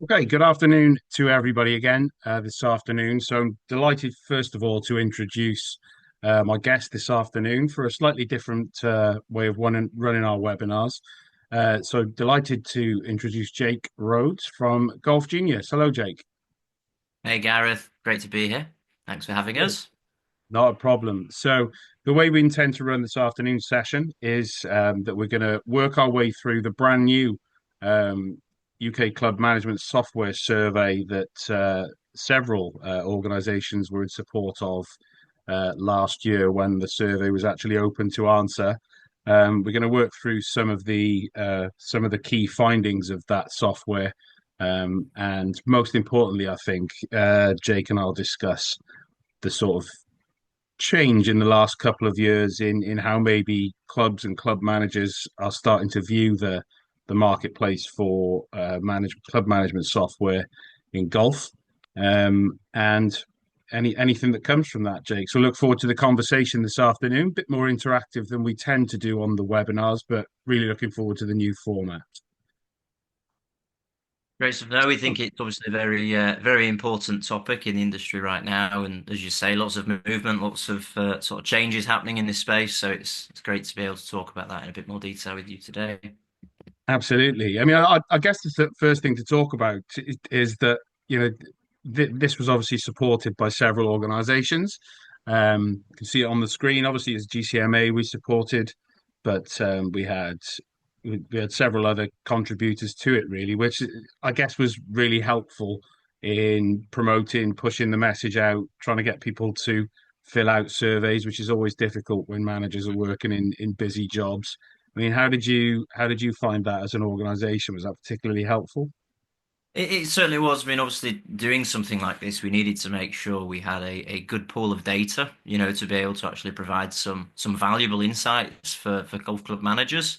Okay, good afternoon to everybody again this afternoon. So I'm delighted, first of all, to introduce my guest this afternoon for a slightly different way of running our webinars. So delighted to introduce Jake Rhodes from Golf Genius. Hello, Jake. Hey Gareth, great to be here. Thanks for having Good. us. Not a problem. So the way we intend to run this afternoon session is that we're going to work our way through the brand new UK club management software survey that several organisations were in support of last year when the survey was actually open to answer. We're going to work through some of the key findings of that software, and most importantly, I think Jake and I'll discuss the sort of change in the last couple of years in how maybe clubs and club managers are starting to view the marketplace for club management software in golf, and anything that comes from that, Jake. So look forward to the conversation this afternoon. A bit more interactive than we tend to do on the webinars, but really looking forward to the new format. Great stuff. No, we think it's obviously a very important topic in the industry right now, and as you say, lots of movement, lots of sort of changes happening in this space. So it's great to be able to talk about that in a bit more detail with you today. Absolutely. I mean, I guess the first thing to talk about is that, you know, this was obviously supported by several organizations. You can see it on the screen. Obviously, it's GCMA we supported, but we had several other contributors to it, really, which I guess was really helpful in promoting, pushing the message out, trying to get people to fill out surveys, which is always difficult when managers are working in busy jobs. I mean, how did you find that as an organization? Was that particularly helpful? It certainly was. I mean, obviously, doing something like this, we needed to make sure we had a good pool of data, to be able to actually provide some valuable insights for golf club managers.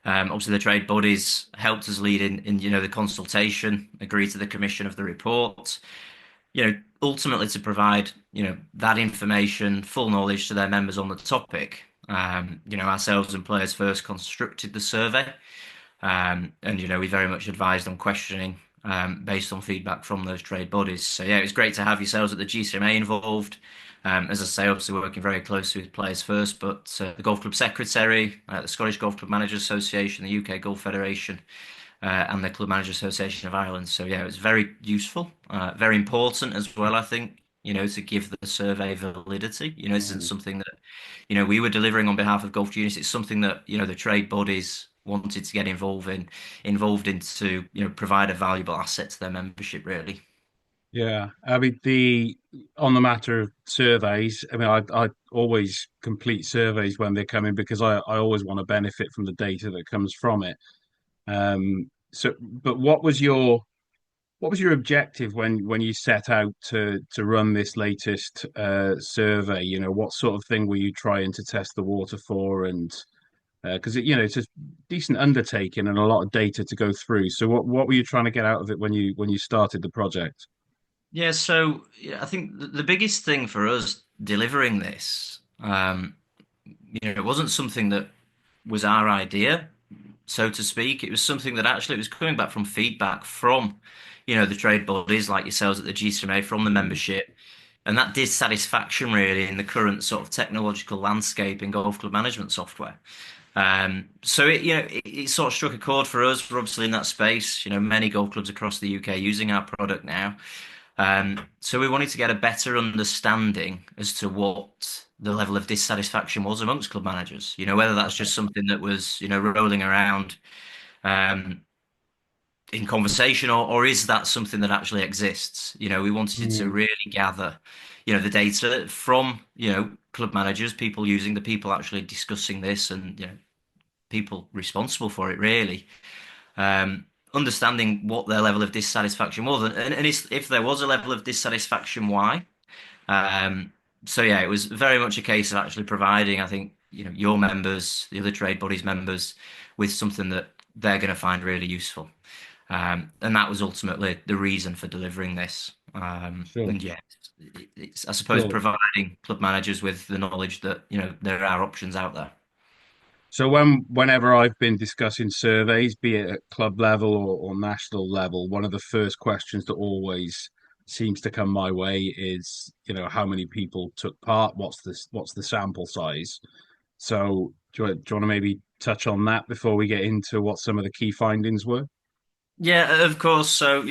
Obviously, the trade bodies helped us lead in the consultation, agree to the commission of the report, ultimately to provide, that information, full knowledge to their members on the topic. Ourselves and players first constructed the survey, and, we very much advised on questioning based on feedback from those trade bodies. So, yeah, it was great to have yourselves at the GCMA involved. As I say, obviously working very closely with Players First, but the Golf Club Secretary, the Scottish Golf Club Managers Association, the UK Golf Federation, and the Club Managers Association of Ireland. So yeah, it was very useful, very important as well, I think, to give the survey validity. This isn't Mm. something that, we were delivering on behalf of Golf Genius. It's something that, the trade bodies wanted to get involved in to, provide a valuable asset to their membership, really. Yeah, I mean the on the matter of surveys, I mean I always complete surveys when they come in because I always want to benefit from the data that comes from it. But what was your objective when you set out to run this latest survey? You know, what sort of thing were you trying to test the water for? And because it's a decent undertaking and a lot of data to go through. So what were you trying to get out of it when you started the project? Yeah, so I think the biggest thing for us delivering this, it wasn't something that was our idea, so to speak. It was something that actually it was coming back from feedback from, the trade bodies like yourselves at the GCMA, from the Mm. membership, and that dissatisfaction really in the current sort of technological landscape in golf club management software. So it sort of struck a chord for us. We're obviously in that space. Many golf clubs across the UK using our product now. So we wanted to get a better understanding as to what the level of dissatisfaction was amongst club managers. Whether that's Okay. just something that was, rolling around um, in conversation, or is that something that actually exists? We wanted to Mm. really gather, the data from, club managers, people using the people actually discussing this, and people responsible for it, really. Understanding what their level of dissatisfaction was, and if there was a level of dissatisfaction, why. Um, so yeah, it was very much a case of actually providing, I think, your members, the other trade bodies members, with something that they're going to find really useful. And that was ultimately the reason for delivering this. Sure. And yeah, it's, I suppose, Sure. providing club managers with the knowledge that, there are options out there. So whenever I've been discussing surveys, be it at club level or national level, one of the first questions that always seems to come my way is, how many people took part? What's the sample size? So do you want to maybe touch on that before we get into what some of the key findings were? Yeah, of course. So,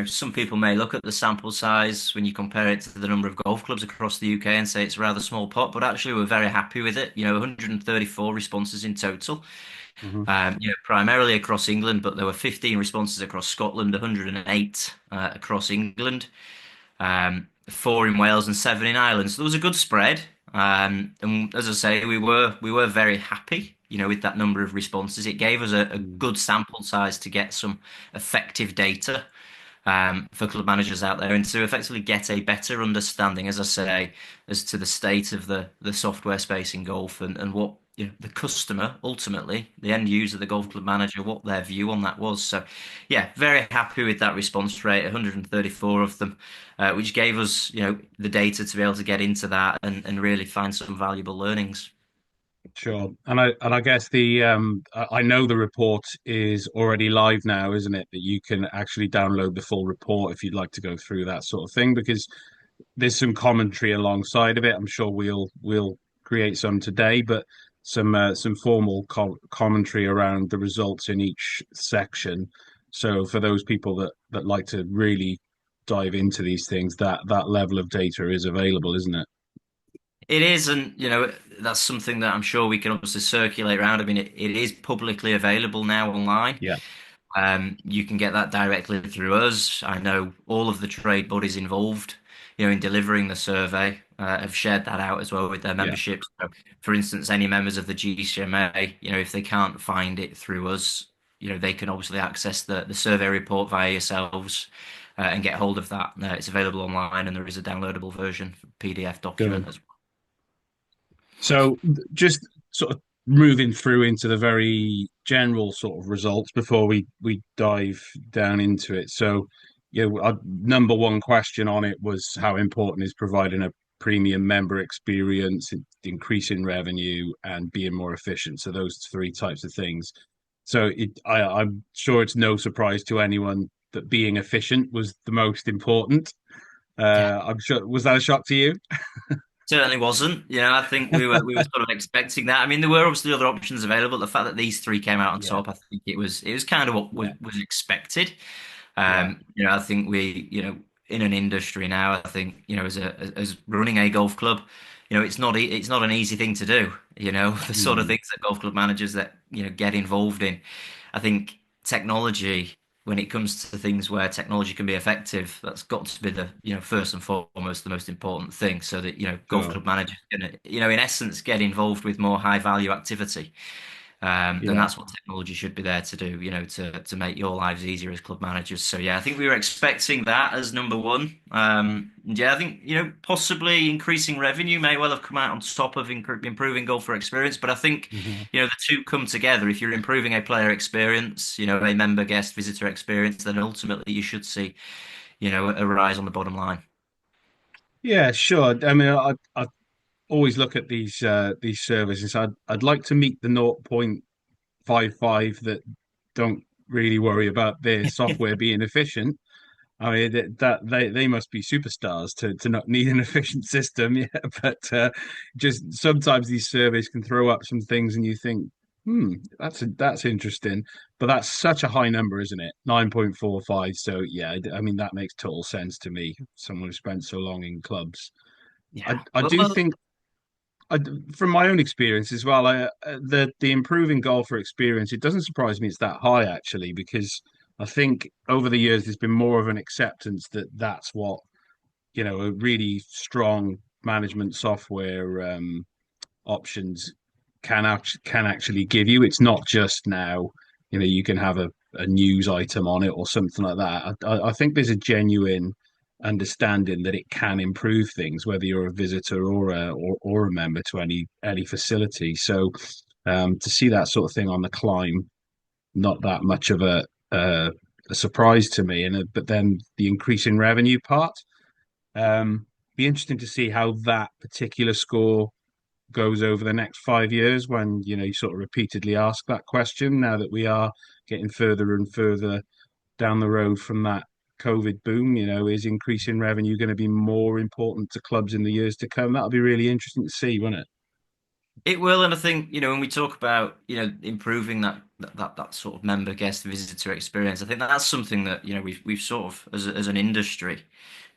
some people may look at the sample size when you compare it to the number of golf clubs across the UK and say it's a rather small pot, but actually we're very happy with it. 134 responses in total. Hmm. Primarily across England, but there were 15 responses across Scotland, 108 across England, four in Wales and seven in Ireland. So there was a good spread. And as I say, we were very happy, with that number of responses. It gave us a good sample size to get some effective data for club managers out there and to effectively get a better understanding, as I say, as to the state of the software space in golf and what the customer, ultimately, the end user, the golf club manager, what their view on that was. So, yeah, very happy with that response rate, 134 of them, which gave us, the data to be able to get into that and really find some valuable learnings. Sure. And I guess I know the report is already live now, isn't it? That you can actually download the full report if you'd like to go through that sort of thing, because there's some commentary alongside of it. I'm sure we'll create some today, but some formal commentary around the results in each section. So for those people that like to really dive into these things, that level of data is available, isn't it? It is, and that's something that I'm sure we can obviously circulate around. I mean, it is publicly available now online. Yeah, You can get that directly through us. I know all of the trade bodies involved, in delivering the survey, have shared that out as well with their yeah, memberships. So, for instance, any members of the GCMA, if they can't find it through us, they can obviously access the survey report via yourselves, and get hold of that. It's available online, and there is a downloadable version, PDF document good. as well. So just sort of moving through into the very general sort of results before we dive down into it. So, our number one question on it was how important is providing a premium member experience, increasing revenue, and being more efficient. So those three types of things. So I'm sure it's no surprise to anyone that being efficient was the most important. Yeah. I'm sure, was that a shock to you? Certainly wasn't. I think we were sort of expecting that. I mean, there were obviously other options available. The fact that these three came out on Yeah, top, I think it was kind of what was, yeah, was expected. yeah. I think in an industry now, I think, as running a golf club, it's not an easy thing to do. The sort of Mm, things that golf club managers that, get involved in. I think technology, when it comes to things where technology can be effective, that's got to be the, first and foremost, the most important thing so that, golf sure. club managers can, in essence, get involved with more high value activity. Then Yeah. that's what technology should be there to do, to make your lives easier as club managers. So yeah, I think we were expecting that as number one. Yeah, I think possibly increasing revenue may well have come out on top of improving golfer experience, but I think Mhm. the two come together. If you're improving a player experience, a member, guest, visitor experience, then ultimately you should see a rise on the bottom line. Yeah, sure. I mean, I always look at these surveys and say I'd like to meet the 0.55 that don't really worry about their software being efficient. I mean that they must be superstars to not need an efficient system. Yeah, but just sometimes these surveys can throw up some things, and you think, that's interesting. But that's such a high number, isn't it? 9.45. So yeah, I mean that makes total sense to me. Someone who spent so long in clubs. I Yeah. I do Well, think from my own experience as well, the improving golfer experience, it doesn't surprise me it's that high actually, because I think over the years there's been more of an acceptance that that's what a really strong management software options can actually give you. It's not just now, you can have a news item on it or something like that. I think there's a genuine understanding that it can improve things, whether you're a visitor or a member to any facility. So to see that sort of thing on the climb, not that much of a surprise to me. But then the increase in revenue part, be interesting to see how that particular score goes over the next 5 years when, you sort of repeatedly ask that question now that we are getting further and further down the road from that COVID boom, is increasing revenue going to be more important to clubs in the years to come? That'll be really interesting to see, won't it? It will, and I think, when we talk about, improving that sort of member guest visitor experience, I think that's something that, we've sort of as an industry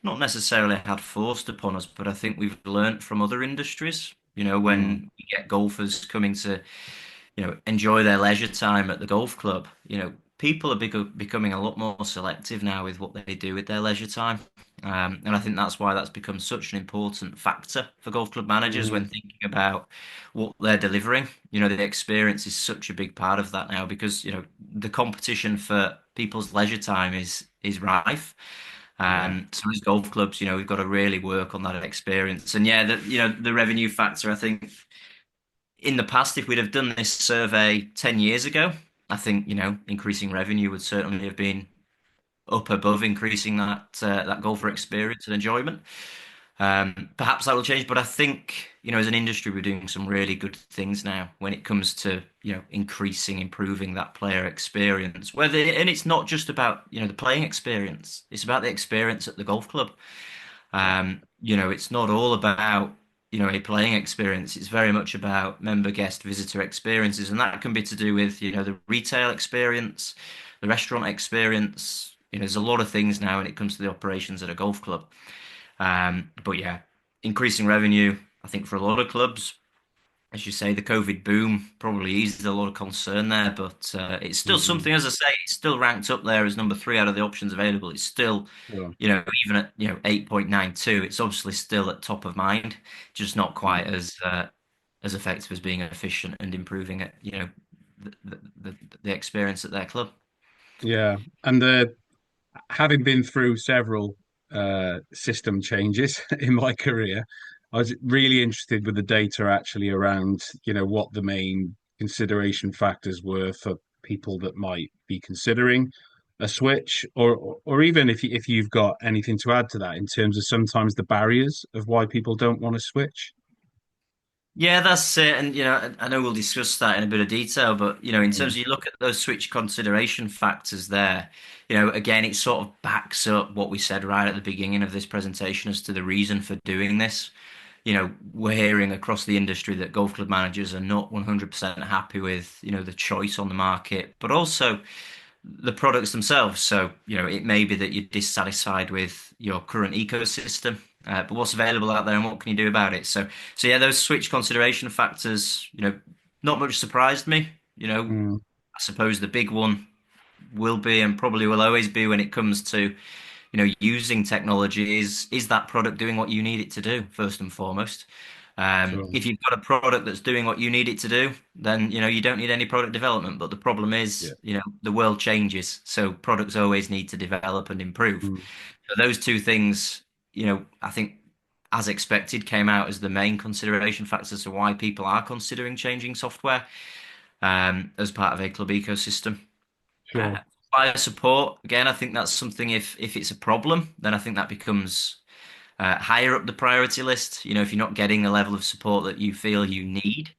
not necessarily had forced upon us, but I think we've learnt from other industries. Mm, When we get golfers coming to enjoy their leisure time at the golf club. People are becoming a lot more selective now with what they do with their leisure time. And I think that's why that's become such an important factor for golf club managers when mm, thinking about what they're delivering. The experience is such a big part of that now because, the competition for people's leisure time is rife. yeah. So as golf clubs, we've got to really work on that experience. And yeah, the revenue factor, I think in the past, if we'd have done this survey 10 years ago, I think, increasing revenue would certainly have been up above increasing that golfer experience and enjoyment. Perhaps that will change, but I think, as an industry, we're doing some really good things now when it comes to, improving that player experience. And it's not just about, the playing experience, it's about the experience at the golf club. It's not all about, a playing experience. It's very much about member, guest, visitor experiences, and that can be to do with, the retail experience, the restaurant experience. There's a lot of things now when it comes to the operations at a golf club. But yeah, increasing revenue, I think for a lot of clubs, as you say, the COVID boom probably eased a lot of concern there, but it's still Mm, something, as I say, it's still ranked up there as number three out of the options available. It's still, sure. even at, 8.92, it's obviously still at top of mind, just not quite Mm. as effective as being efficient and improving it, the experience at their club. Yeah. And having been through several system changes in my career, I was really interested with the data actually around, what the main consideration factors were for people that might be considering a switch, or even if you've got anything to add to that in terms of sometimes the barriers of why people don't want to switch. Yeah, that's it. And, I know we'll discuss that in a bit of detail, but, in terms Mm, of you look at those switch consideration factors there, again, it sort of backs up what we said right at the beginning of this presentation as to the reason for doing this. We're hearing across the industry that golf club managers are not 100% happy with, the choice on the market, but also the products themselves. So, it may be that you're dissatisfied with your current ecosystem, but what's available out there and what can you do about it? So yeah, those switch consideration factors, not much surprised me. mm, I suppose the big one will be and probably will always be when it comes to, using technology is that product doing what you need it to do, first and foremost. sure. If you've got a product that's doing what you need it to do, then you don't need any product development. But the problem is, Yeah. the world changes, so products always need to develop and improve. Mm, So those two things, I think, as expected, came out as the main consideration factors to why people are considering changing software as part of a club ecosystem. Uh, sure. Buyer support, again, I think that's something if it's a problem, then I think that becomes higher up the priority list. If you're not getting the level of support that you feel you need,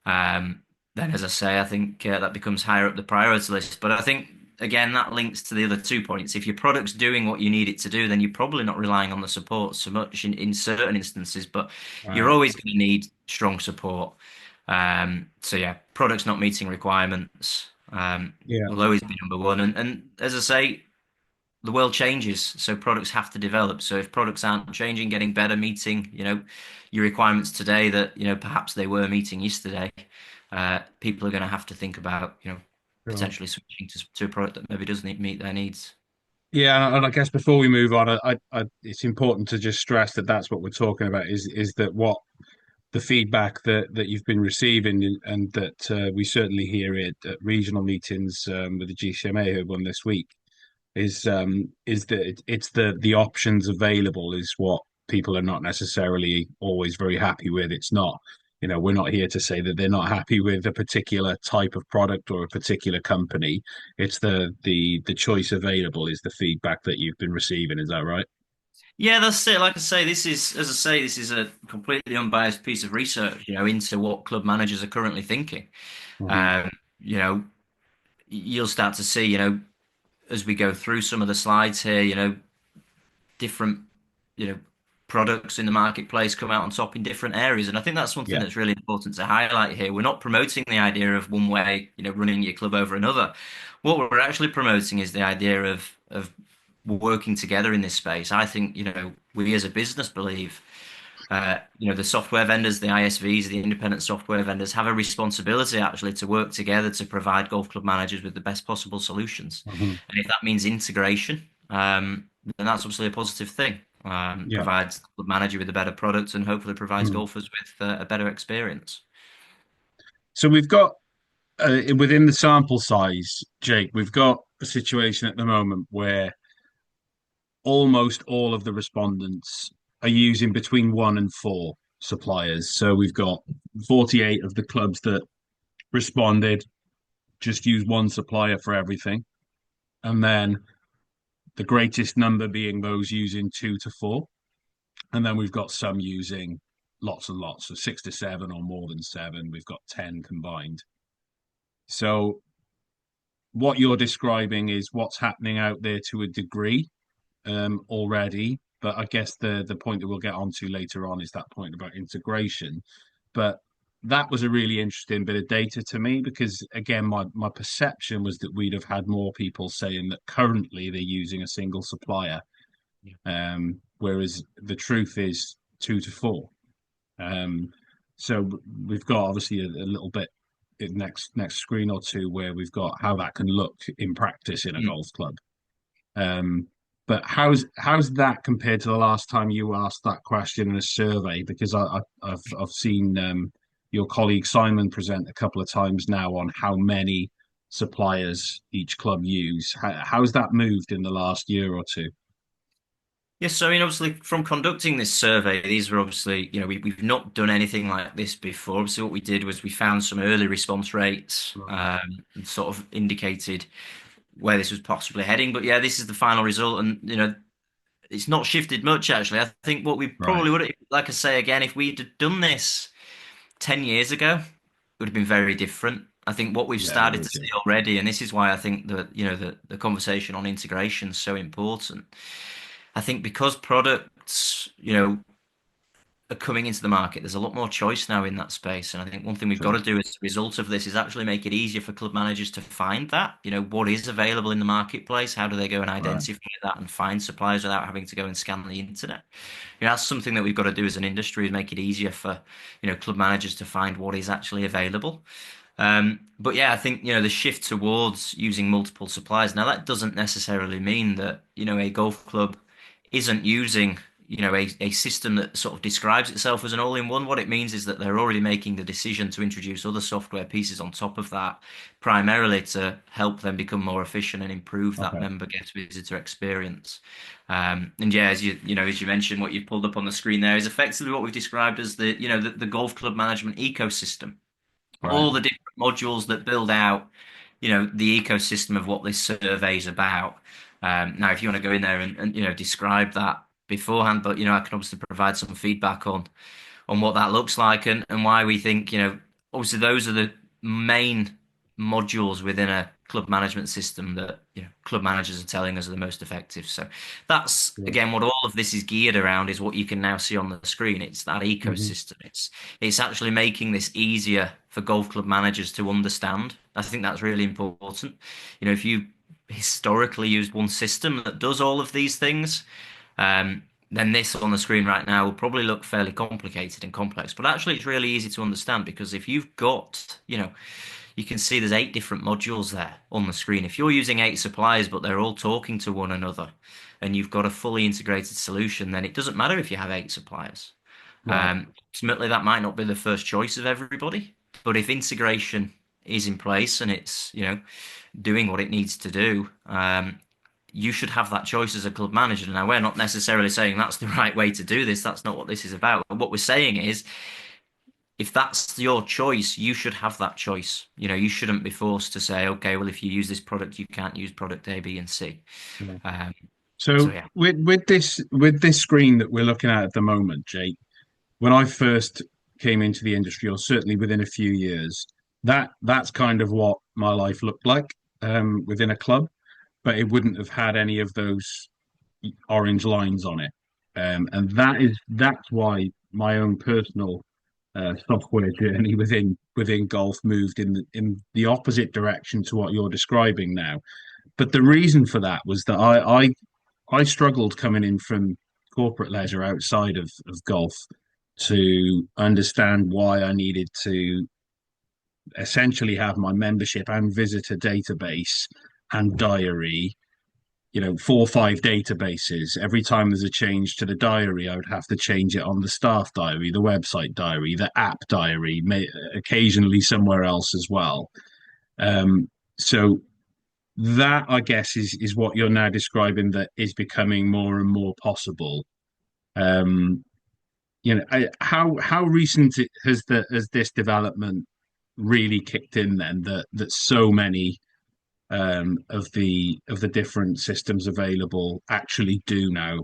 um, then as I say, I think that becomes higher up the priority list. But I think again that links to the other 2 points. If your product's doing what you need it to do, then you're probably not relying on the support so much in certain instances, but you're Right. always going to need strong support. So yeah, products not meeting requirements Yeah. will always be number one. And as I say, the world changes, so products have to develop. So if products aren't changing, getting better, meeting, your requirements today that, perhaps they were meeting yesterday, people are going to have to think about, Sure. potentially switching to a product that maybe doesn't meet their needs. Yeah, and I guess before we move on, it's important to just stress that that's what we're talking about is that what the feedback that you've been receiving and that we certainly hear it at regional meetings with the GCMA who won this week is that it's the options available is what people are not necessarily always very happy with. It's not, we're not here to say that they're not happy with a particular type of product or a particular company. It's the choice available is the feedback that you've been receiving. Is that right? Yeah, that's it. Like I say, this is, as I say, this is a completely unbiased piece of research, into what club managers are currently thinking. Hmm. Um, you know, you'll start to see, as we go through some of the slides here, different, you know, products in the marketplace come out on top in different areas. And I think that's something Yeah. that's really important to highlight here. We're not promoting the idea of one way, running your club over another. What we're actually promoting is the idea of working together in this space. I think, we as a business believe the software vendors, the ISVs, the independent software vendors have a responsibility actually to work together to provide golf club managers with the best possible solutions. Hmm. And if that means integration, then that's obviously a positive thing. Yeah. Provides the club manager with a better product and hopefully provides Mm. golfers with a better experience. So we've got within the sample size, Jake, we've got a situation at the moment where almost all of the respondents are using between one and four suppliers. So we've got 48 of the clubs that responded just use one supplier for everything. And then the greatest number being those using two to four. And then we've got some using lots and lots, so six to seven or more than seven. We've got 10 combined. So what you're describing is what's happening out there to a degree already. But I guess the point that we'll get onto later on is that point about integration. But that was a really interesting bit of data to me because again, my perception was that we'd have had more people saying that currently they're using a single supplier, whereas the truth is two to four. Um, so we've got obviously a little bit in next screen or two where we've got how that can look in practice in a Mm. golf club. Um, but how's that compared to the last time you asked that question in a survey? Because I've seen your colleague Simon present a couple of times now on how many suppliers each club use. How's that moved in the last year or two? Yes, so I mean, obviously, from conducting this survey, these were obviously, we've not done anything like this before. So what we did was we found some early response rates, Right. and sort of indicated where this was possibly heading. But yeah, this is the final result, and it's not shifted much actually. I think what we Right. probably would have, like I say again, if we'd have done this 10 years ago, it would have been very different. I think what we've Yeah, it started would. to Yeah. see already, and this is why I think that, the conversation on integration is so important. I think because products, are coming into the market. There's a lot more choice now in that space, and I think one thing we've got to Sure. do as a result of this is actually make it easier for club managers to find that. What is available in the marketplace? How do they go and Right. identify that and find suppliers without having to go and scan the internet? That's something that we've got to do as an industry is make it easier for, club managers to find what is actually available. But yeah, I think, the shift towards using multiple suppliers. Now, that doesn't necessarily mean that, a golf club isn't using, a system that sort of describes itself as an all-in-one. What it means is that they're already making the decision to introduce other software pieces on top of that, primarily to help them become more efficient and improve that Okay. member guest visitor experience. And yeah, as you mentioned, what you've pulled up on the screen there is effectively what we've described as the golf club management ecosystem, Right. all the different modules that build out, the ecosystem of what this survey is about. Now, if you want to go in there and describe that beforehand, but I can obviously provide some feedback on what that looks like and why we think, obviously those are the main modules within a club management system that, club managers are telling us are the most effective. So that's Yeah. again what all of this is geared around is what you can now see on the screen. It's that Hmm. ecosystem. It's actually making this easier for golf club managers to understand. I think that's really important. If you historically used one system that does all of these things, then this on the screen right now will probably look fairly complicated and complex. But actually, it's really easy to understand because if you've got, you can see there's 8 different modules there on the screen. If you're using 8 suppliers, but they're all talking to one another, and you've got a fully integrated solution, then it doesn't matter if you have 8 suppliers. Right. Ultimately, that might not be the first choice of everybody, but if integration is in place and it's, doing what it needs to do, you should have that choice as a club manager. Now, we're not necessarily saying that's the right way to do this. That's not what this is about. What we're saying is, if that's your choice, you should have that choice. You shouldn't be forced to say, okay, well, if you use this product, you can't use product A, B, and C. Yeah. So So yeah. with this screen that we're looking at the moment, Jake, when I first came into the industry, or certainly within a few years, that's kind of what my life looked like within a club, but it wouldn't have had any of those orange lines on it. And that's why my own personal software journey within golf moved in the opposite direction to what you're describing now. But the reason for that was that I struggled coming in from corporate leisure outside of golf to understand why I needed to essentially have my membership and visitor database and diary, 4 or 5 databases. Every time there's a change to the diary, I would have to change it on the staff diary, the website diary, the app diary, occasionally somewhere else as well. So that, I guess, is what you're now describing that is becoming more and more possible. Um, how recent has this development really kicked in then that so many of the different systems available actually do now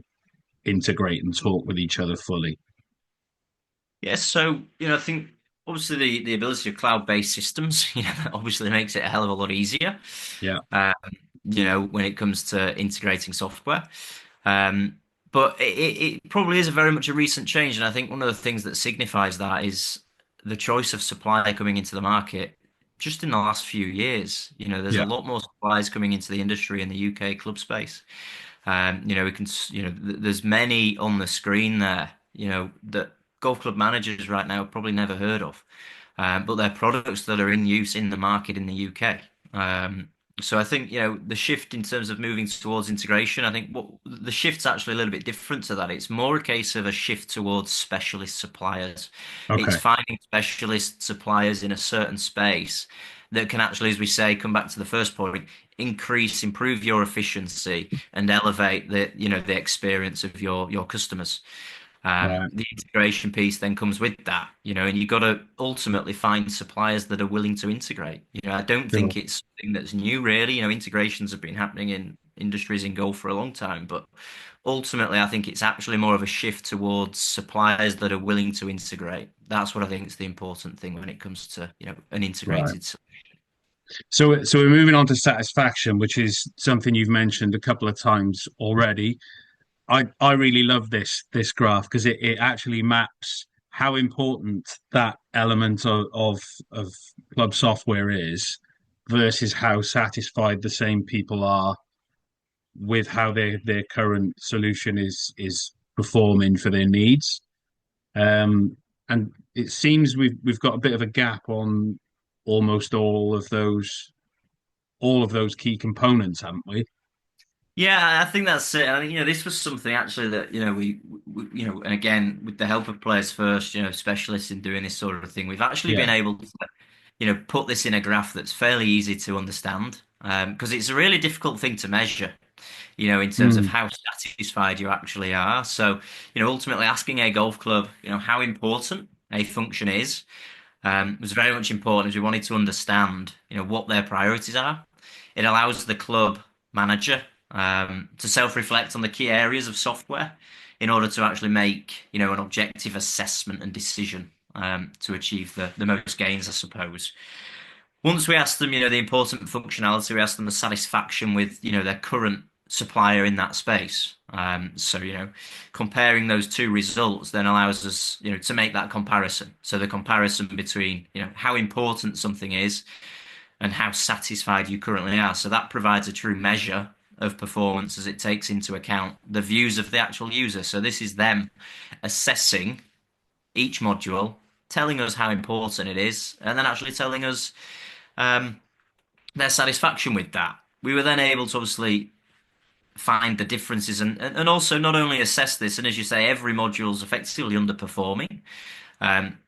integrate and talk with each other fully. Yes, so I think obviously the ability of cloud-based systems, that obviously makes it a hell of a lot easier. Yeah, Um, when it comes to integrating software. Um, but it probably is a very much a recent change, and I think one of the things that signifies that is the choice of supplier coming into the market just in the last few years. There's a yeah, lot more suppliers coming into the industry in the UK club space. We can, there's many on the screen there, that golf club managers right now have probably never heard of, but they're products that are in use in the market in the UK. So I think, the shift in terms of moving towards integration, I think what the shift's actually a little bit different to that. It's more a case of a shift towards specialist suppliers. It's okay, finding specialist suppliers in a certain space that can actually, as we say, come back to the first point, improve your efficiency and elevate the experience of your customers. right, The integration piece then comes with that, and you've got to ultimately find suppliers that are willing to integrate. I don't sure, think it's something that's new, really. Integrations have been happening in industries in golf for a long time, but ultimately, I think it's actually more of a shift towards suppliers that are willing to integrate. That's what I think is the important thing when it comes to, an right. integrated. So we're moving on to satisfaction, which is something you've mentioned a couple of times already. I really love this graph because it actually maps how important that element of club software is versus how satisfied the same people are with how their current solution is performing for their needs. And it seems we've got a bit of a gap on almost all of those key components, haven't we? Yeah, I think that's it. I think, this was something actually that, and again, with the help of Players First, specialists in doing this sort of thing, we've actually Yeah. been able to, put this in a graph that's fairly easy to understand, because it's a really difficult thing to measure, in terms of Mm, how satisfied you actually are. So, ultimately asking a golf club, how important a function is, was very much important as we wanted to understand, what their priorities are. It allows the club manager to self-reflect on the key areas of software in order to actually make, an objective assessment and decision to achieve the most gains, I suppose. Once we ask them, the important functionality, we ask them the satisfaction with, their current supplier in that space. So, comparing those two results then allows us, to make that comparison. So the comparison between, how important something is and how satisfied you currently are. So that provides a true measure of performance as it takes into account the views of the actual user. So this is them assessing each module, telling us how important it is, and then actually telling us um, their satisfaction with that. We were then able to obviously find the differences and also not only assess this, and as you say, every module is effectively underperforming.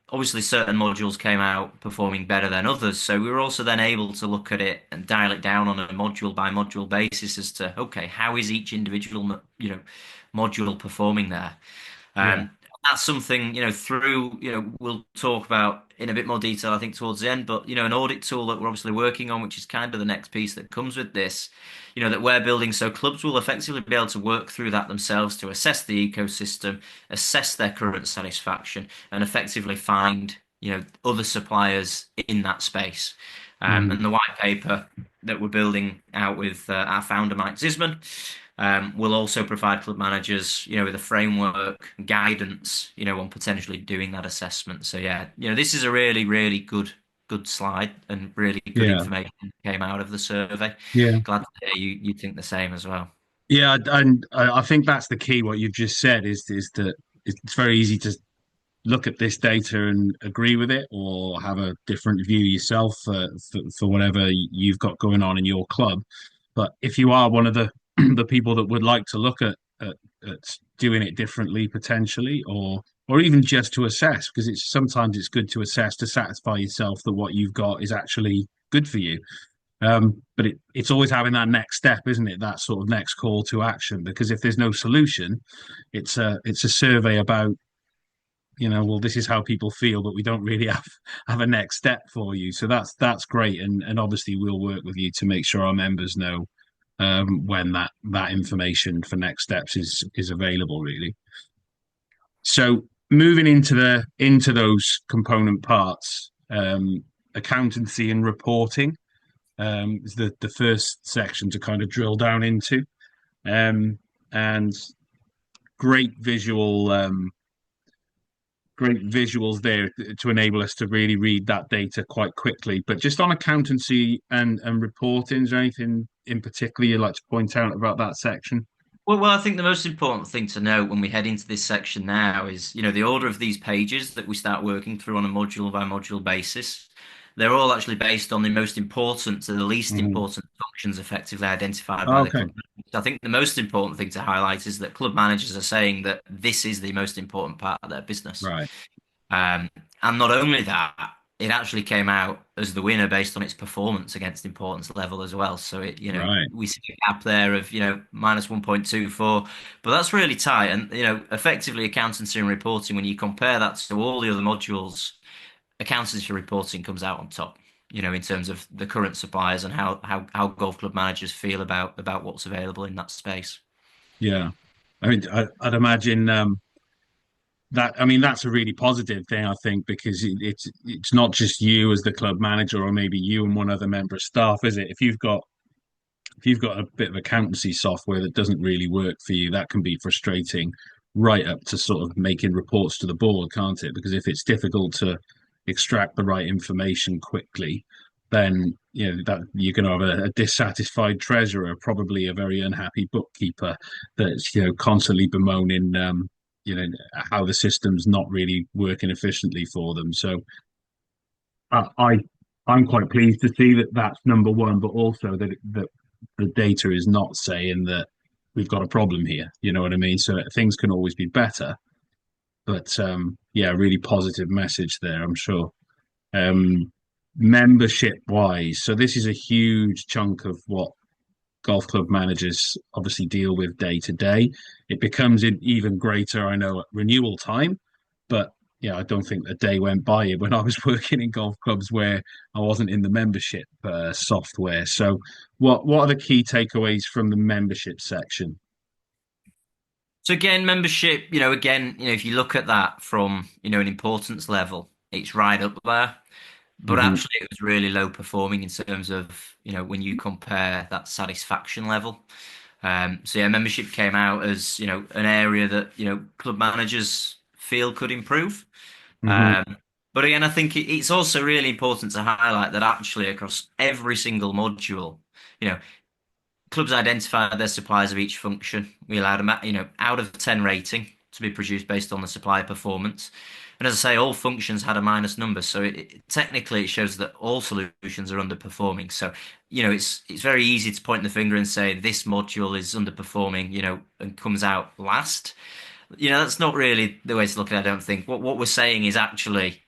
Obviously, certain modules came out performing better than others, so we were also then able to look at it and dial it down on a module by module basis as to, okay, how is each individual module performing there? yeah. Um, that's something, through, we'll talk about in a bit more detail, I think, towards the end. But, an audit tool that we're obviously working on, which is kind of the next piece that comes with this, that we're building. So clubs will effectively be able to work through that themselves to assess the ecosystem, assess their current satisfaction, and effectively find, other suppliers in that space. Mm. And the white paper that we're building out with our founder, Mike Zisman, we'll also provide club managers, with a framework, guidance, on potentially doing that assessment. So yeah, this is a really, really good slide and really good Yeah, information came out of the survey. yeah. Glad to hear you think the same as well. Yeah, and I think that's the key. What you've just said is that it's very easy to look at this data and agree with it, or have a different view yourself for whatever you've got going on in your club. But if you are one of the the people that would like to look at doing it differently, potentially, or even just to assess, because it's sometimes it's good to assess to satisfy yourself that what you've got is actually good for you. But it's always having that next step, isn't it? That sort of next call to action. Because if there's no solution, it's a survey about, well, this is how people feel, but we don't really have a next step for you. So that's great, and obviously we'll work with you to make sure our members know when that information for next steps is available, really. So moving into those component parts, accountancy and reporting is the first section to kind of drill down into, and great visual great visuals there to enable us to really read that data quite quickly. But just on accountancy and reporting, is there anything in particular you'd like to point out about that section? Well, I think the most important thing to note when we head into this section now is, the order of these pages that we start working through on a module by module basis. They're all actually based on the most important to the least Hmm. important functions effectively identified by the Okay, club. I think the most important thing to highlight is that club managers are saying that this is the most important part of their business. right, Um, and not only that, it actually came out as the winner based on its performance against importance level as well. So right. we see a gap there of, minus 1.24, but that's really tight. And, effectively accountancy and reporting, when you compare that to all the other modules, accountancy reporting comes out on top, in terms of the current suppliers and how golf club managers feel about what's available in that space. Yeah. I mean, I'd imagine that. I mean, that's a really positive thing, I think, because it's not just you as the club manager, or maybe you and one other member of staff, is it? If you've got a bit of accountancy software that doesn't really work for you, that can be frustrating, right up to sort of making reports to the board, can't it? Because if it's difficult to extract the right information quickly, then that you're going to have a dissatisfied treasurer, probably a very unhappy bookkeeper that's constantly bemoaning you know how the system's not really working efficiently for them. So I I'm quite pleased to see that that's number one, but also that the data is not saying that we've got a problem here. You know what I mean? So things can always be better, but yeah, really positive message there, I'm sure. Um, Membership wise, so this is a huge chunk of what golf club managers obviously deal with day to day. It becomes even greater, I know, at renewal time, but yeah, I don't think a day went by when I was working in golf clubs where I wasn't in the membership software. So, what are the key takeaways from the membership section? So again, membership, if you look at that from, an importance level, it's right up there. But Hmm. actually, it was really low performing in terms of, when you compare that satisfaction level. So yeah, membership came out as, an area that, club managers feel could improve. Hmm. Um, but again, I think it's also really important to highlight that actually across every single module, you know, clubs identified their suppliers of each function. We allowed them, out of 10 rating to be produced based on the supplier performance. And as I say, all functions had a minus number. So technically it shows that all solutions are underperforming. So, it's very easy to point the finger and say this module is underperforming, and comes out last. That's not really the way to look at it, I don't think. What we're saying is actually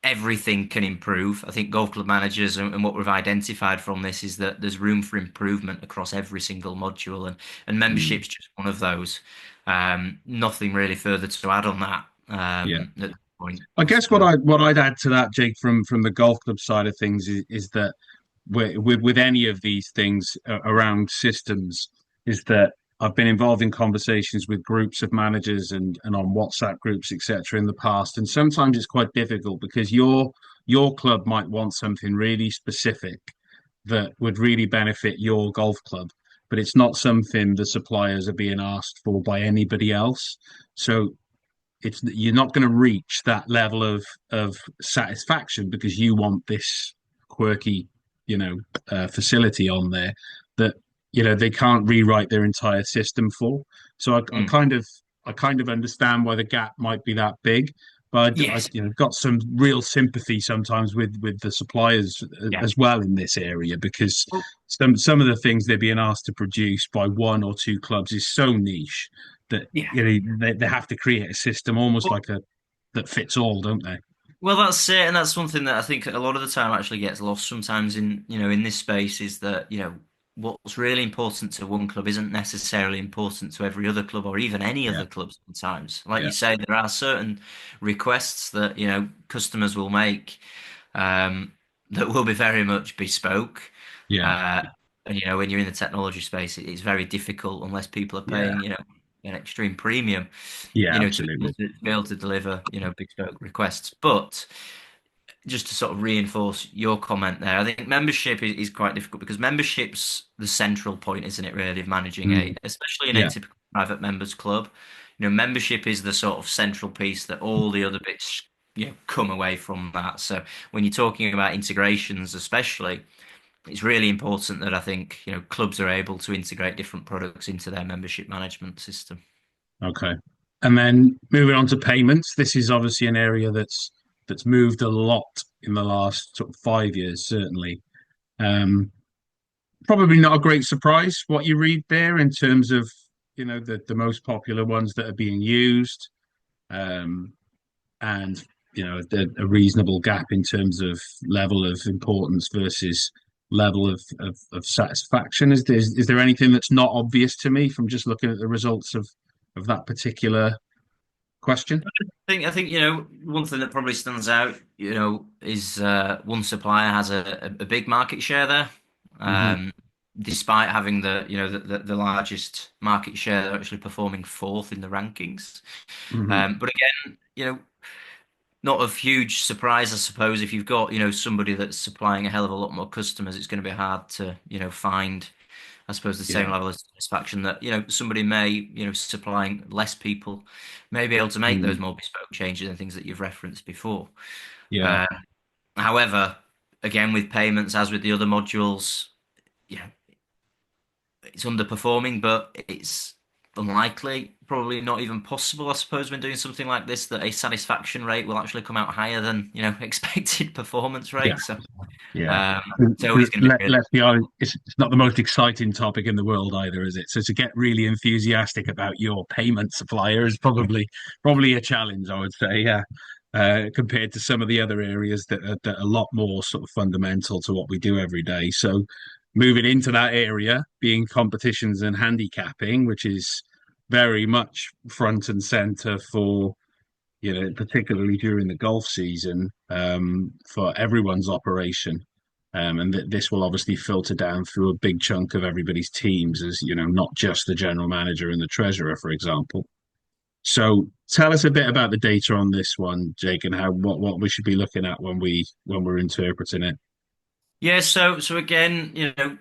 everything can improve. I think golf club managers and what we've identified from this is that there's room for improvement across every single module, and Mm. membership's just one of those. Nothing really further to add on that Yeah. at this point, I I guess suppose. what I'd add to that, Jake, from the golf club side of things is that with any of these things around systems, is that I've been involved in conversations with groups of managers and on WhatsApp groups, etc., in the past, and sometimes it's quite difficult because your club might want something really specific that would really benefit your golf club, but it's not something the suppliers are being asked for by anybody else. So it's you're not going to reach that level of satisfaction because you want this quirky, you know, facility on there that they can't rewrite their entire system for. So Mm. I kind of understand why the gap might be that big, but Yes. got some real sympathy sometimes with the suppliers Yeah. as well in this area because Well, some of the things they're being asked to produce by one or two clubs is so niche that yeah. they have to create a system almost Well, like a that fits all, don't they? Well, that's it, and that's one thing that I think a lot of the time actually gets lost sometimes in in this space is that what's really important to one club isn't necessarily important to every other club or even any Yeah, other club sometimes. Like you yeah, say, there are certain requests that customers will make that will be very much bespoke. yeah, Uh, and when you're in the technology space, it's very difficult unless people are yeah, paying an extreme premium yeah, to absolutely. be able to deliver, bespoke requests. But just to sort of reinforce your comment there, I think membership is quite difficult because membership's the central point, isn't it, really, of managing Mm, especially in a yeah, typical private members club. Membership is the sort of central piece that all the other bits, come away from that. So when you're talking about integrations, especially, it's really important that I think, clubs are able to integrate different products into their membership management system. okay. And then moving on to payments, this is obviously an area that's moved a lot in the last sort of 5 years, certainly. Um, Probably not a great surprise what you read there in terms of the most popular ones that are being used. Um, and a reasonable gap in terms of level of importance versus level of satisfaction. Is there anything that's not obvious to me from just looking at the results of that particular question? I think one thing that probably stands out is one supplier has a big market share there, Hmm. um, despite having the largest market share. They're actually performing fourth in the rankings. Hmm. But again, not a huge surprise, I suppose. If you've got somebody that's supplying a hell of a lot more customers, it's going to be hard to find, I suppose, the same Yeah. level of satisfaction that somebody may supplying less people may be able to make those Mm. more bespoke changes and things that you've referenced before. Yeah. Uh, However, again with payments, as with the other modules, you know, it's underperforming, but it's unlikely, probably not even possible, I suppose, when doing something like this, that a satisfaction rate will actually come out higher than expected performance Yeah. rate. So Yeah. it's always going to be really. Let's be honest, it's not the most exciting topic in the world either, is it? So to get really enthusiastic about your payment supplier is probably a challenge, I would say, yeah, compared to some of the other areas that are a lot more sort of fundamental to what we do every day. So moving into that area, being competitions and handicapping, which is very much front and center for particularly during the golf season, for everyone's operation. And this will obviously filter down through a big chunk of everybody's teams, as not just the general manager and the treasurer, for example. So tell us a bit about the data on this one, Jake, and how what we should be looking at when we're interpreting it. Yeah, so again,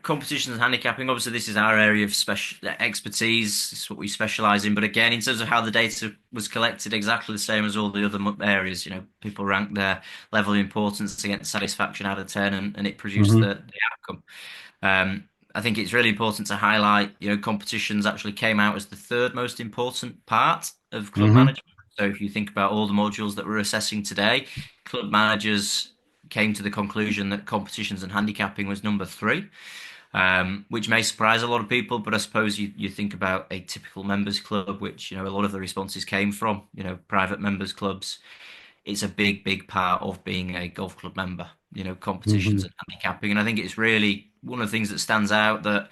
competitions and handicapping. Obviously, this is our area of special expertise. It's what we specialize in. But again, in terms of how the data was collected, exactly the same as all the other areas. People rank their level of importance against satisfaction out of 10, and it produced Hmm. the outcome. I think it's really important to highlight, competitions actually came out as the third most important part of club Hmm. management. So if you think about all the modules that we're assessing today, club managers came to the conclusion that competitions and handicapping was number three, which may surprise a lot of people. But I suppose you think about a typical members club, which a lot of the responses came from, private members clubs. It's a big, big part of being a golf club member, Hmm. competitions and handicapping. And I think it's really one of the things that stands out that,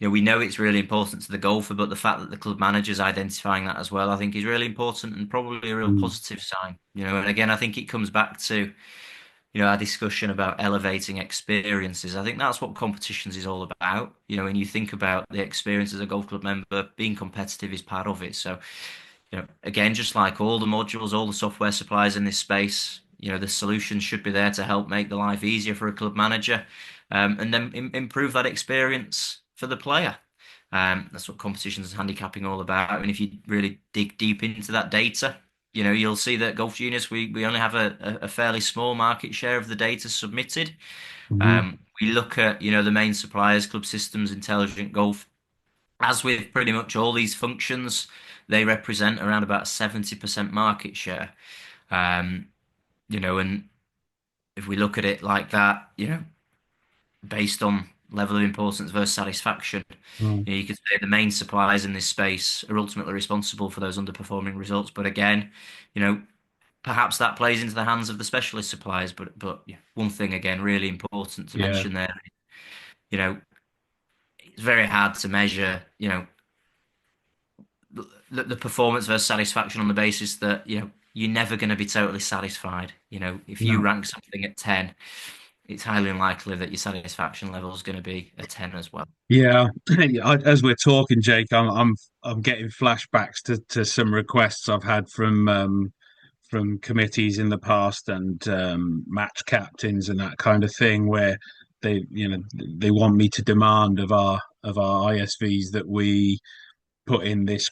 we know it's really important to the golfer, but the fact that the club manager's identifying that as well, I think is really important and probably a real Mm. positive sign. And again, I think it comes back to, our discussion about elevating experiences. I think that's what competitions is all about. When you think about the experience as a golf club member, being competitive is part of it. So, again, just like all the modules, all the software suppliers in this space, the solutions should be there to help make the life easier for a club manager, and then improve that experience for the player. That's what competitions and handicapping are all about. And if you really dig deep into that data, you'll see that Golf Genius, we only have a fairly small market share of the data submitted. Hmm. We look at, the main suppliers, Club Systems, Intelligent Golf. As with pretty much all these functions, they represent around about 70% market share. Um, and if we look at it like that, based on level of importance versus satisfaction, Mm. you could say the main suppliers in this space are ultimately responsible for those underperforming results. But again, you know, perhaps that plays into the hands of the specialist suppliers. But yeah, one thing again, really important to Yeah. mention there, you know, it's very hard to measure, the performance versus satisfaction on the basis that, you're never going to be totally satisfied. If you No. rank something at 10, it's highly unlikely that your satisfaction level is going to be a 10 as well. Yeah. As we're talking, Jake, I'm getting flashbacks to some requests I've had from committees in the past and match captains and that kind of thing, where they want me to demand of our ISVs that we put in this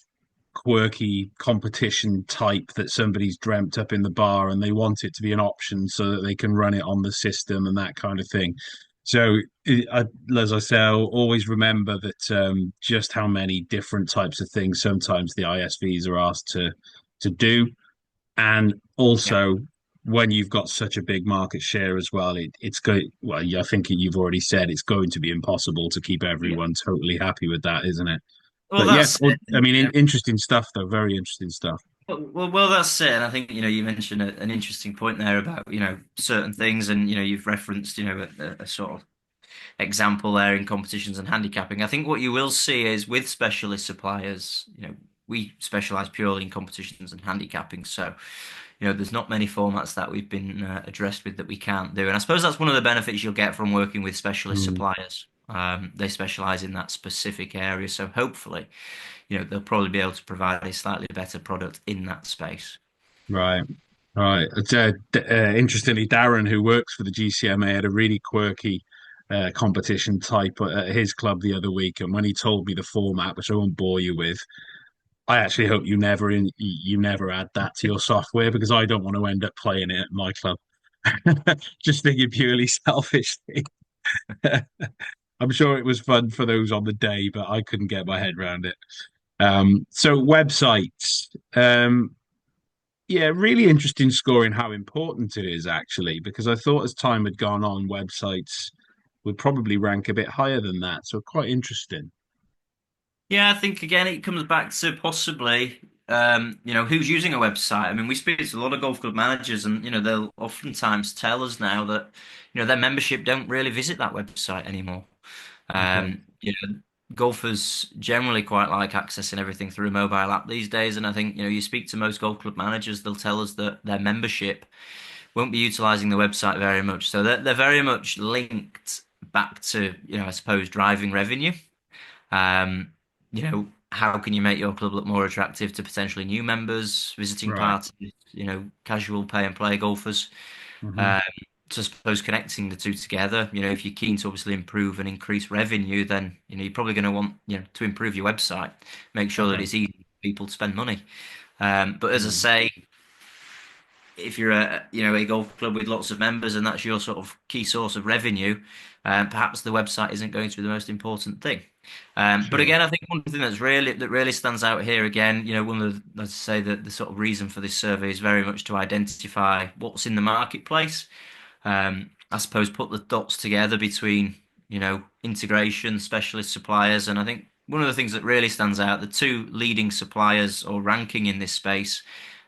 quirky competition type that somebody's dreamt up in the bar, and they want it to be an option so that they can run it on the system and that kind of thing. So, as I say, I'll always remember that just how many different types of things sometimes the ISVs are asked to do, and Yeah. also when you've got such a big market share as well, it's going. Well, I think you've already said it's going to be impossible to keep Yeah. everyone totally happy with that, isn't it? Well, But yeah, that's well, it. I mean, interesting stuff though. Very interesting stuff. Well, that's it. And I think, you mentioned an interesting point there about, certain things, and, you've referenced, a sort of example there in competitions and handicapping. I think what you will see is with specialist suppliers, we specialize purely in competitions and handicapping. So, there's not many formats that we've been addressed with that we can't do. And I suppose that's one of the benefits you'll get from working with specialist Mm, suppliers. They specialize in that specific area. So hopefully, they'll probably be able to provide a slightly better product in that space. right, right. Interestingly, Darren, who works for the GCMA, had a really quirky competition type at his club the other week, and when he told me the format, which I won't bore you with, I actually hope you never add that to your software because I don't want to end up playing it at my club. Just thinking purely selfishly. I'm sure it was fun for those on the day, but I couldn't get my head around it. So websites. Yeah, really interesting scoring how important it is actually, because I thought as time had gone on, websites would probably rank a bit higher than that. So quite interesting. Yeah, I think again it comes back to possibly who's using a website. I mean, we speak to a lot of golf club managers, and they'll oftentimes tell us now that their membership don't really visit that website anymore. Okay. Golfers generally quite like accessing everything through a mobile app these days, and I think you speak to most golf club managers, they'll tell us that their membership won't be utilizing the website very much. So they're very much linked back to I suppose driving revenue. How can you make your club look more attractive to potentially new members, visiting Right. parties, casual pay and play golfers? Hmm. Um, so I suppose connecting the two together, if you're keen to obviously improve and increase revenue, then, you're probably going to want, to improve your website, make sure that Okay. it's easy for people to spend money. But as I Mm. say, if you're a golf club with lots of members and that's your sort of key source of revenue, perhaps the website isn't going to be the most important thing. But Sure. again, I think one thing that really stands out here again, one of the, let's say that the sort of reason for this survey is very much to identify what's in the marketplace. I suppose put the dots together between, integration, specialist suppliers, and I think one of the things that really stands out, the two leading suppliers or ranking in this space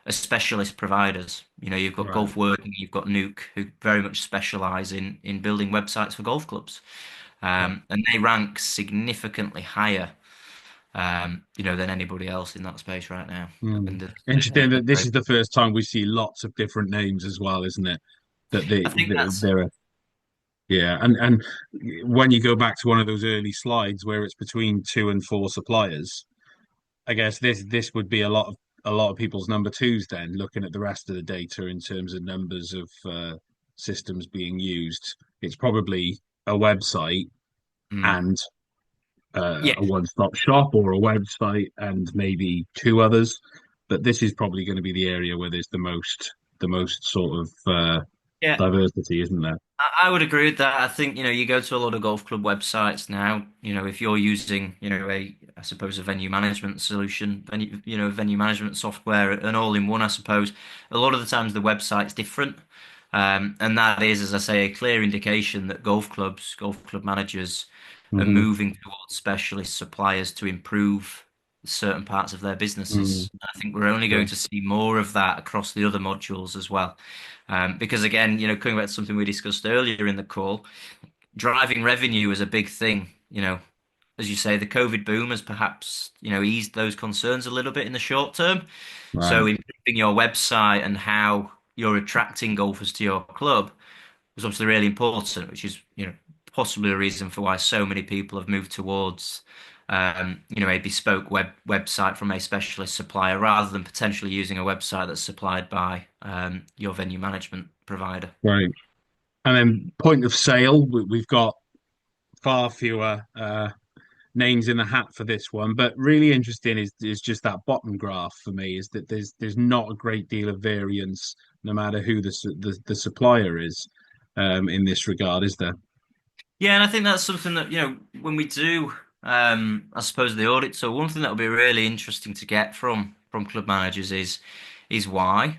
are specialist providers. You've got Right. Golf Working, you've got Nuke, who very much specialize in building websites for golf clubs. Right. And they rank significantly higher, than anybody else in that space right now. Hmm. And Interesting that this very, is the first time we see lots of different names as well, isn't it? That I think that's they're yeah, and when you go back to one of those early slides where it's between two and four suppliers, I guess this would be a lot of people's number twos then, looking at the rest of the data in terms of numbers of systems being used. It's probably a website mm, and yeah, a one-stop shop or a website and maybe two others. But this is probably going to be the area where there's the most sort of yeah. diversity, isn't there? I would agree with that. I think, you go to a lot of golf club websites now, if you're using, I suppose a venue management solution, venue management software, an all-in-one, I suppose, a lot of the times the website's different. And that is, as I say, a clear indication that golf club managers are Hmm. moving towards specialist suppliers to improve certain parts of their Mm, businesses. I think we're only sure. going to see more of that across the other modules as well. Because again, coming back to something we discussed earlier in the call, driving revenue is a big thing. As you say, the COVID boom has perhaps, eased those concerns a little bit in the short term. Right. So improving your website and how you're attracting golfers to your club was obviously really important, which is, possibly a reason for why so many people have moved towards, a bespoke website from a specialist supplier rather than potentially using a website that's supplied by your venue management provider. Right. And then point of sale, we've got far fewer names in the hat for this one, but really interesting is just that bottom graph for me is that there's not a great deal of variance no matter who the supplier is in this regard, is there? Yeah, and I think that's something that, when we do, I suppose the audit. So one thing that will be really interesting to get from club managers is why,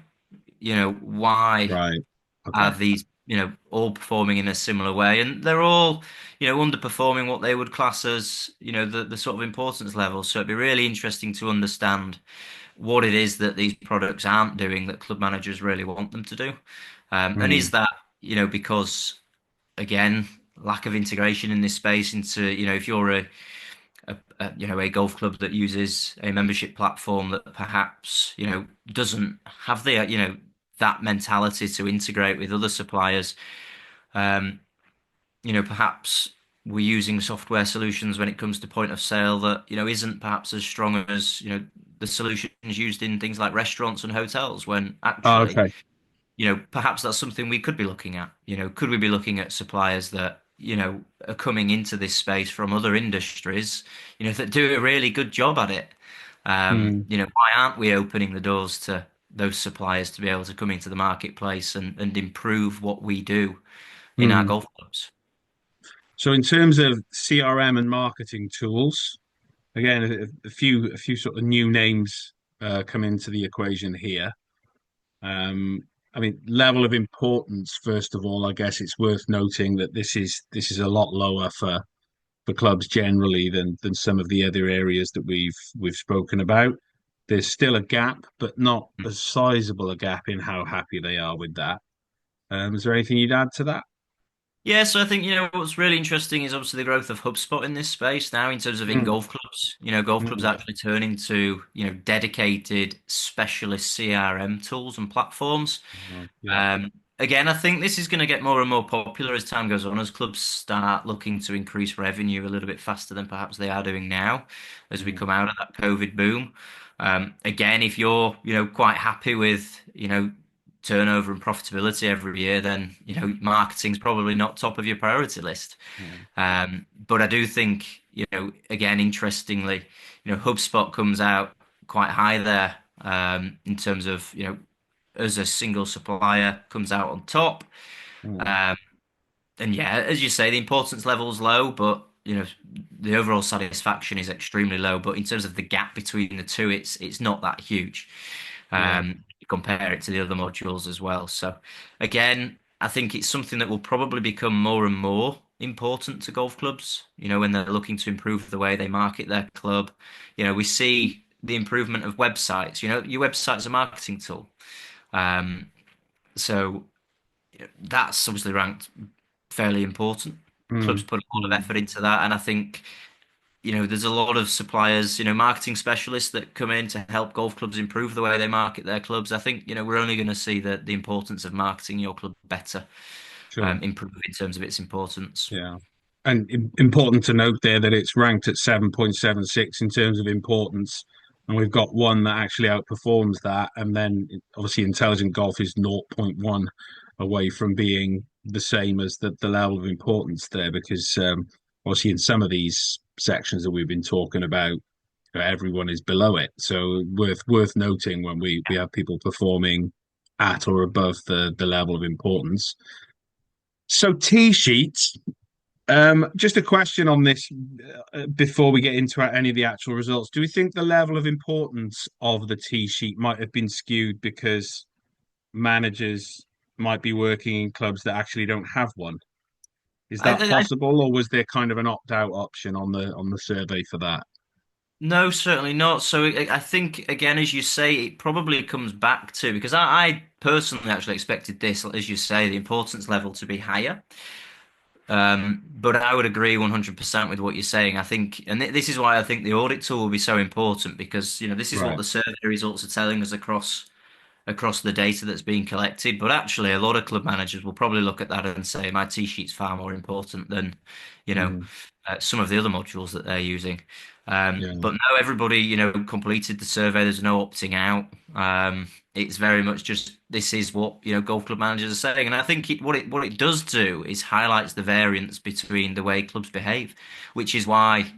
why Right. Okay. are these, all performing in a similar way? And they're all, underperforming what they would class as, the sort of importance level. So it'd be really interesting to understand what it is that these products aren't doing that club managers really want them to do. And is Mm. that, because again, lack of integration in this space into, if you're a golf club that uses a membership platform that perhaps, doesn't have the, that mentality to integrate with other suppliers. Um, perhaps we're using software solutions when it comes to point of sale that, isn't perhaps as strong as, the solutions used in things like restaurants and hotels, when Oh, actually, okay. perhaps that's something we could be looking at. Could we be looking at suppliers that, are coming into this space from other industries, that do a really good job at it? Mm. Why aren't we opening the doors to those suppliers to be able to come into the marketplace and improve what we do in our Mm. golf clubs? So in terms of CRM and marketing tools, again, a few sort of new names come into the equation here. Um, I mean, level of importance, first of all, I guess it's worth noting that this is a lot lower for clubs generally than some of the other areas that we've spoken about. There's still a gap, but not as sizable a gap in how happy they are with that. Is there anything you'd add to that? Yeah, so I think, what's really interesting is obviously the growth of HubSpot in this space now in terms of in Mm, golf clubs. Golf clubs mm, actually turning to, dedicated specialist CRM tools and platforms. yeah. Um, Again, I think this is going to get more and more popular as time goes on, as clubs start looking to increase revenue a little bit faster than perhaps they are doing now, as we Mm, come out of that COVID boom. Again, if you're, quite happy with, turnover and profitability every year, then, marketing's probably not top of your priority list. mm, But I do think, again, interestingly, HubSpot comes out quite high there, in terms of, as a single supplier comes out on top. mm, Um, and yeah, as you say, the importance level's low, but the overall satisfaction is extremely low. But in terms of the gap between the two, it's not that huge. yeah. Compare it to the other modules as well. So again, I think it's something that will probably become more and more important to golf clubs. When they're looking to improve the way they market their club. We see the improvement of websites. Your website's a marketing tool. Um, so that's obviously ranked fairly important. Clubs Mm, put a lot of mm, effort into that, and I think there's a lot of suppliers, marketing specialists that come in to help golf clubs improve the way they market their clubs. I think, we're only going to see the importance of marketing your club better, sure. improve in terms of its importance. Yeah. And important to note there that it's ranked at 7.76 in terms of importance. And we've got one that actually outperforms that. And then obviously intelligent golf is zero point 0.1 away from being the same as the level of importance there, because obviously in some of these sections that we've been talking about, everyone is below it. So worth noting when we have people performing at or above the level of importance. So T sheets. Just a question on this before we get into any of the actual results. Do we think the level of importance of the T sheet might have been skewed because managers might be working in clubs that actually don't have one? Is I, that I, I possible, or was there kind of an opt-out option on the survey for that? no, certainly not. So I think again, as you say, it probably comes back to because I personally actually expected this, as you say, the importance level to be higher. But I would agree 100% with what you're saying. I think, and this is why I think the audit tool will be so important because, this is what Right. the survey results are telling us across the data that's being collected. But actually, a lot of club managers will probably look at that and say, my T-sheet's far more important than, you know, Mm, some of the other modules that they're using. yeah. But no, everybody, completed the survey. There's no opting out. It's very much just this is what, golf club managers are saying. And I think what it does do is highlights the variance between the way clubs behave, which is why,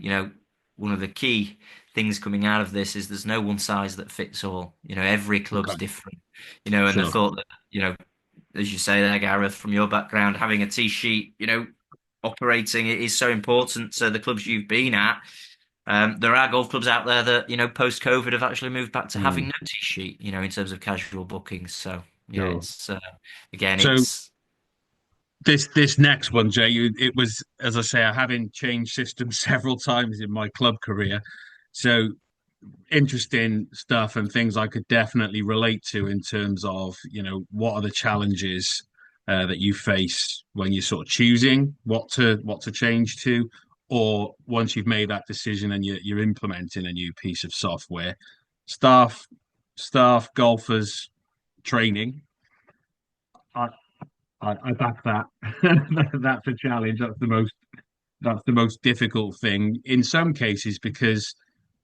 one of the key things coming out of this is there's no one size that fits all. Every club's Okay. different. And I Sure. thought that, as you say there, Gareth, from your background, having a T sheet, operating it is so important to the clubs you've been at. There are golf clubs out there that, post COVID have actually moved back to having Mm, no T sheet, in terms of casual bookings. So yeah, sure. it's again, So it's this next one, Jay, it was, as I say, I haven't changed systems several times in my club career. So interesting stuff and things I could definitely relate to in terms of, what are the challenges that you face when you're sort of choosing what to change to, or once you've made that decision and you're implementing a new piece of software. Staff, golfers, training. I I back that. That's a challenge. That's the most difficult thing in some cases because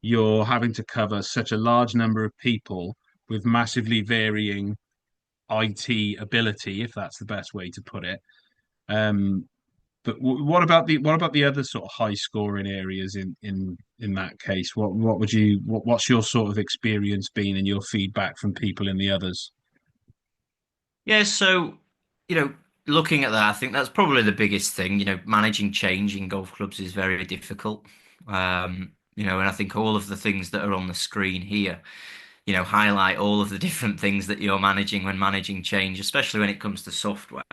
you're having to cover such a large number of people with massively varying IT ability, if that's the best way to put it. Um, but what about the other sort of high scoring areas in that case? What's your sort of experience been and your feedback from people in the others? yeah. So you know, looking at that, I think that's probably the biggest thing. Managing change in golf clubs is very difficult. And I think all of the things that are on the screen here, highlight all of the different things that you're managing when managing change, especially when it comes to software.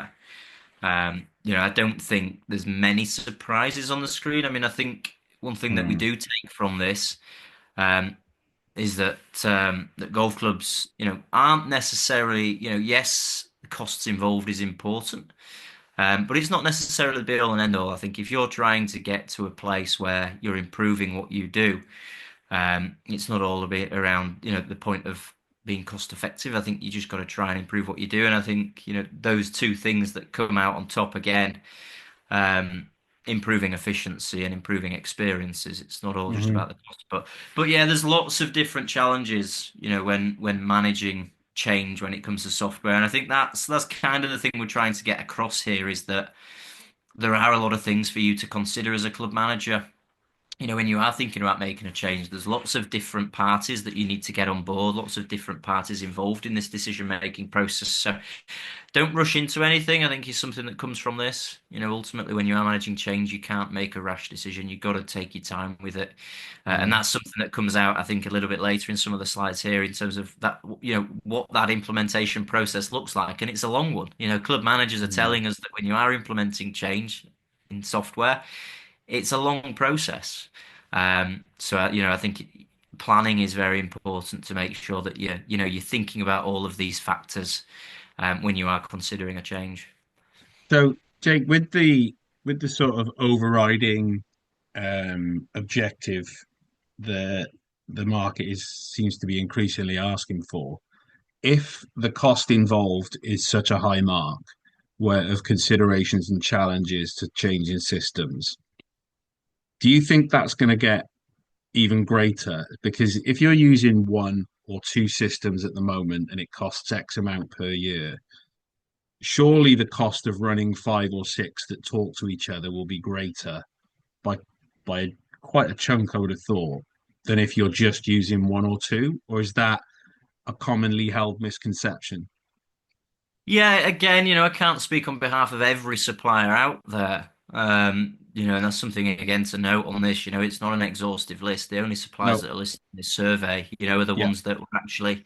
I don't think there's many surprises on the screen. I mean, I think one thing that we Hmm. do take from this um, is that golf clubs, aren't necessarily, yes, the costs involved is important, but it's not necessarily the be all and end all. I think if you're trying to get to a place where you're improving what you do, it's not all a bit around, the point of being cost effective. I think you just got to try and improve what you do. And I think, those two things that come out on top again, um, improving efficiency and improving experiences. It's not all just Hmm. about the cost, but yeah, there's lots of different challenges, when managing change when it comes to software. And I think that's kind of the thing we're trying to get across here is that there are a lot of things for you to consider as a club manager. When you are thinking about making a change, there's lots of different parties that you need to get on board, lots of different parties involved in this decision-making process. So don't rush into anything, I think is something that comes from this. Ultimately, when you are managing change, you can't make a rash decision. You've got to take your time with it. And Hmm. that's something that comes out, I think, a little bit later in some of the slides here in terms of that, what that implementation process looks like. And it's a long one. Club managers are Hmm. telling us that when you are implementing change in software, it's a long process. I think planning is very important to make sure that you're thinking about all of these factors when you are considering a change. So, Jake, with the with the sort of overriding objective that the market is seems to be increasingly asking for, if the cost involved is such a high mark where of considerations and challenges to changing systems, do you think that's going to get even greater? Because if you're using one or two systems at the moment and it costs X amount per year, surely the cost of running five or six that talk to each other will be greater by by quite a chunk, I would have thought, than if you're just using one or two. Or is that a commonly held misconception? Yeah, again, I can't speak on behalf of every supplier out there. And that's something again to note on this. It's not an exhaustive list. The only suppliers No. that are listed in this survey, are the Yeah. ones that were actually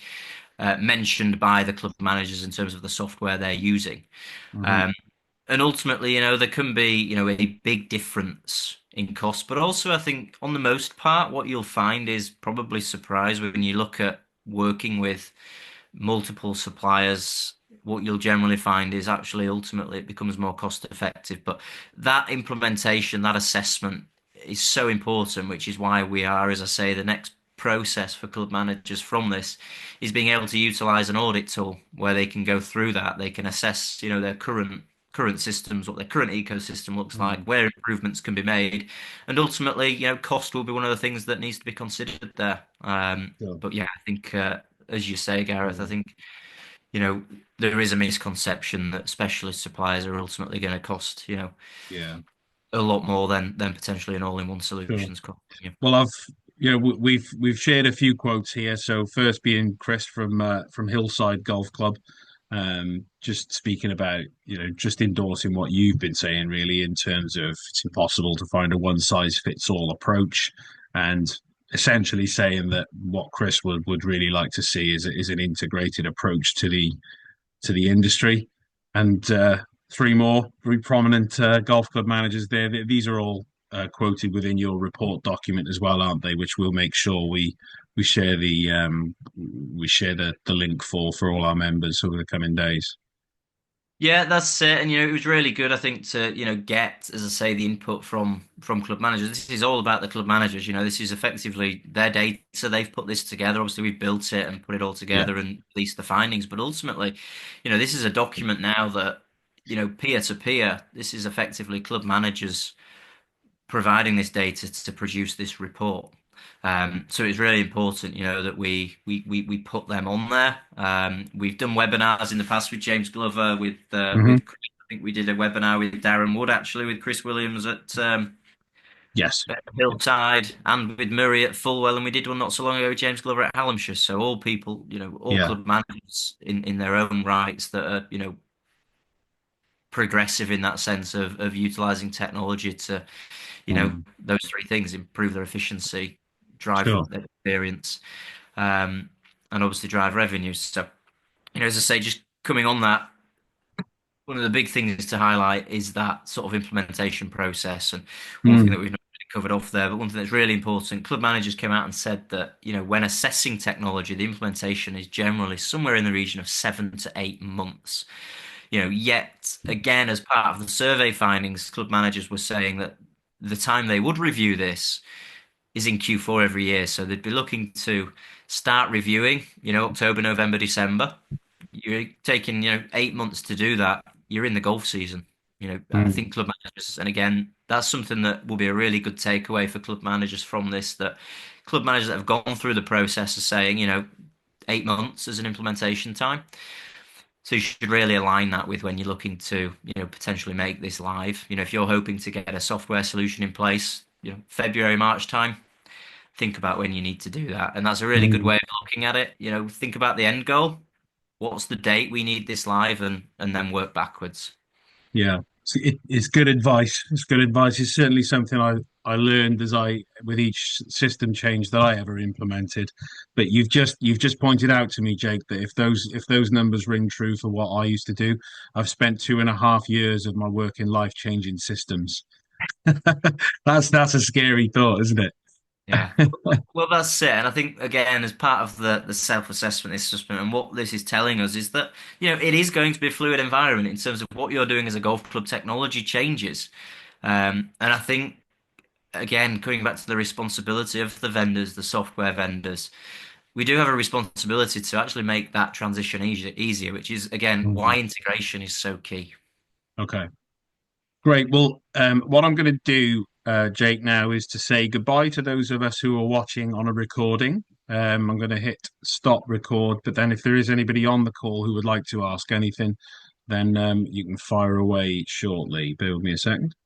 mentioned by the club managers in terms of the software they're using. Hmm. Um, and ultimately, there can be, a big difference in cost, but also I think on the most part, what you'll find is probably surprise when you look at working with multiple suppliers. What you'll generally find is actually ultimately it becomes more cost effective. But that implementation, that assessment is so important, which is why we are, as I say, the next process for club managers from this is being able to utilize an audit tool where they can go through that. They can assess, their current systems, what their current ecosystem looks like, Hmm. where improvements can be made, and ultimately, cost will be one of the things that needs to be considered there. Sure. But yeah, I think, as you say, Gareth, I Yeah. think, you know, there is a misconception that specialist suppliers are ultimately going to cost, Yeah. a lot more than potentially an all-in-one Sure. solutions cost. Yeah. Well, we've shared a few quotes here. So first being Chris from Hillside Golf Club, just speaking about just endorsing what you've been saying really in terms of it's impossible to find a one size fits all approach, and essentially saying that what Chris would really like to see is an integrated approach to the industry. And three more very prominent golf club managers there. These are all quoted within your report document as well, aren't they? Which we'll make sure we share the link for all our members over the coming days. Yeah, that's it. And it was really good, I think, to get, as I say, the input from club managers. This is all about the club managers. This is effectively their data. They've put this together. Obviously, we've built it and put it all Yeah. together and released the findings. But ultimately, this is a document now that peer to peer. This is effectively club managers providing this data to produce this report. So it's really important, that we put them on there. We've done webinars in the past with James Glover, Hmm. with Chris. I think we did a webinar with Darren Wood actually, with Chris Williams at Yes. Yeah. Hillside, and with Murray at Fulwell, and we did one not so long ago with James Glover at Hallamshire. So all people, all Yeah. club managers in their own rights that are, progressive in that sense of utilizing technology to Mm. those three things: improve their efficiency, drive Sure. their experience, um, and obviously drive revenues. So, as I say, just coming on that, one of the big things to highlight is that sort of implementation process. And one thing Mm. that we've not really covered off there, but one thing that's really important, club managers came out and said that, when assessing technology, the implementation is generally somewhere in the region of 7 to 8 months. Yet again, as part of the survey findings, club managers were saying that the time they would review this is in Q4 every year. So they'd be looking to start reviewing, October, November, December. You're taking, 8 months to do that. You're in the golf season. I Mm. think club managers, and again, that's something that will be a really good takeaway for club managers from this, that club managers that have gone through the process are saying, 8 months as an implementation time. So you should really align that with when you're looking to, potentially make this live. If you're hoping to get a software solution in place, February, March time, think about when you need to do that. And that's a really good Mm. way of looking at it. Think about the end goal. What's the date we need this live, and then work backwards. Yeah, it's good advice. It's good advice. It's certainly something I learned as I with each system change that I ever implemented. But you've just pointed out to me, Jake, that if those numbers ring true for what I used to do, I've spent 2.5 years of my working life changing systems. That's a scary thought, isn't it? Yeah. Well, that's it. And I think, again, as part of the self-assessment, this assessment, and what this is telling us is that, it is going to be a fluid environment in terms of what you're doing as a golf club technology changes. And I think, again, coming back to the responsibility of the vendors, the software vendors, we do have a responsibility to actually make that transition easier, which is, again, Mhm. why integration is so key. Okay, great. Well, what I'm going to do, Jake, now is to say goodbye to those of us who are watching on a recording. I'm going to hit stop record, but then if there is anybody on the call who would like to ask anything, then you can fire away shortly. Bear with me a second.